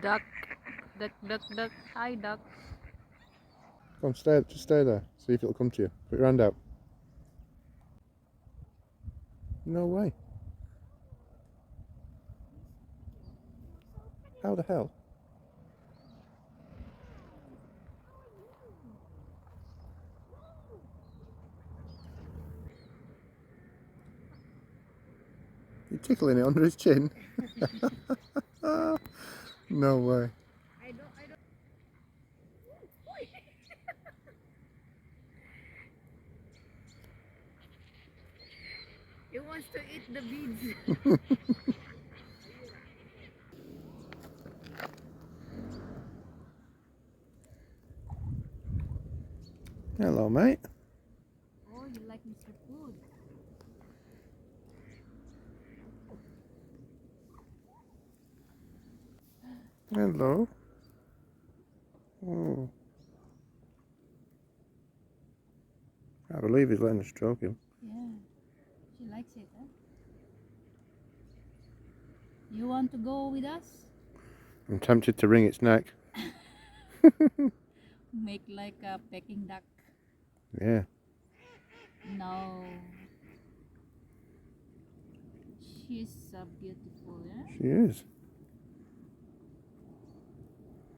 Duck. Duck, duck, duck. Hi, duck. Come, stay, just stay there. See if it'll come to you. Put your hand out. No way. How the hell? You're tickling it under his chin. No way. I don't. It wants to eat the beads. Hello, mate. Oh, you like Mr. Food. Hello. Oh. I believe he's letting us stroke him. Yeah, she likes it, huh? You want to go with us? I'm tempted to wring its neck. Make like a Peking duck. Yeah. No. She's so beautiful, yeah? She is.